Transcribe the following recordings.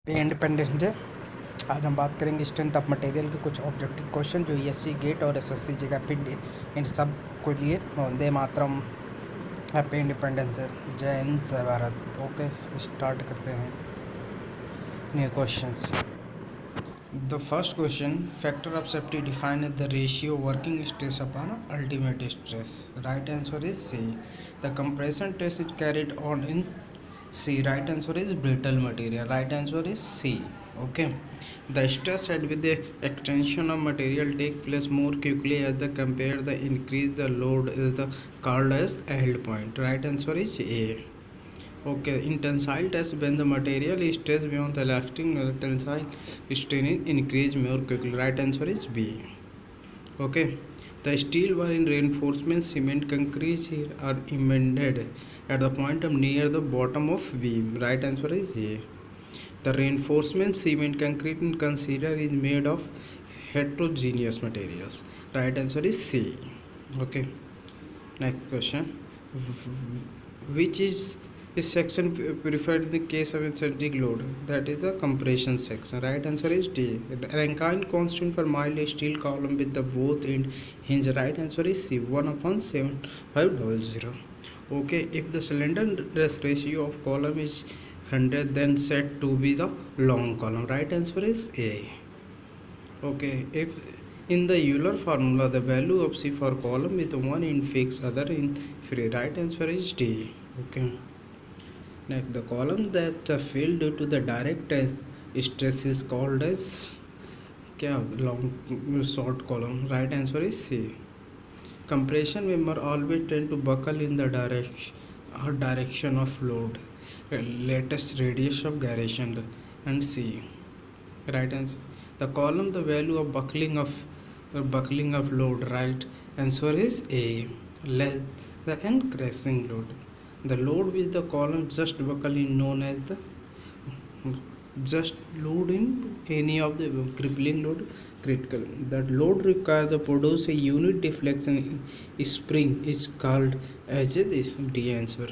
पे independence day. आज हम बात करेंगे स्ट्रेंथ ऑफ मटेरियल के कुछ ऑब्जेक्टिव क्वेश्चन जो ईएससी गेट और एसएससी जगह पे इन सब को लिए। Vande Mataram, happy independence day, जय हिंद जय भारत। ओके, स्टार्ट करते हैं new questions. The first question, factor of safety defined as the ratio working stress upon ultimate stress. Right answer is C. The compression test is carried on in C. Right answer is brittle material. Right answer is C. Okay. The stress head with the extension of material take place more quickly as the compare the increase the load is the called as yield point. Right answer is A. Okay, in tensile test, when the material is stressed beyond the elastic, the tensile strain is increased more quickly. Right answer is B. Okay, the steel bar in reinforcement cement concrete here are embedded at the point of near the bottom of beam. Right answer is A. The reinforcement cement concrete in consider is made of heterogeneous materials. Right answer is C. Okay, next question. Which is section preferred in the case of eccentric load? That is the compression section. Right answer is D. Rankine constant for mild steel column with the both end hinge. Right answer is C. 1/7500. Okay, if the slenderness ratio of column is 100, then said to be the long column. Right answer is A. Okay, if in the Euler formula the value of C for column with one in fixed, other in free. Right answer is D. Okay. Next, the column that failed due to the direct stress is called as long short column. Right answer is C. Compression member always tend to buckle in the direction of load. Latest radius of gyration and C. Right answer. The column the value of buckling of load. Right answer is A. Less than crashing load. The load which the column just buckle in known as the just load in any of the crippling load critical. That load requires to produce a unit deflection spring is called as this D answer.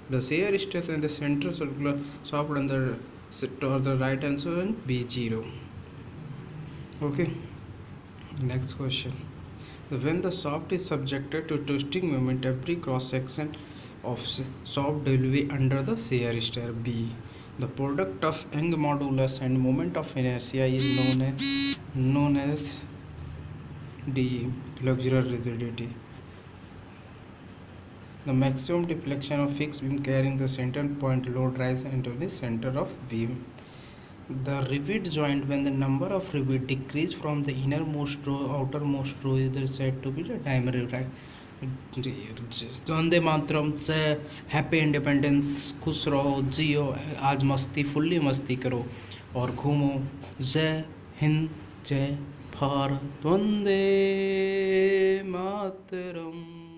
The shear stress and the center circular soft on the right answer and B0. Okay, next question. When the shaft is subjected to twisting moment, every cross section of shaft will be under the shear stress B. The product of Young modulus and moment of inertia is known as D. Flexural rigidity. The maximum deflection of fixed beam carrying the center point load rise into the center of beam. The rivet joint, when the number of rivet decrease from the innermost row outermost row, is said to be the diameter. Right? Vande Mataram से, happy independence, खुश रहो, जियो, आज मस्ती fully मस्ती करो और घूमो। जय हिंद जय भारत, वंदे मातरम।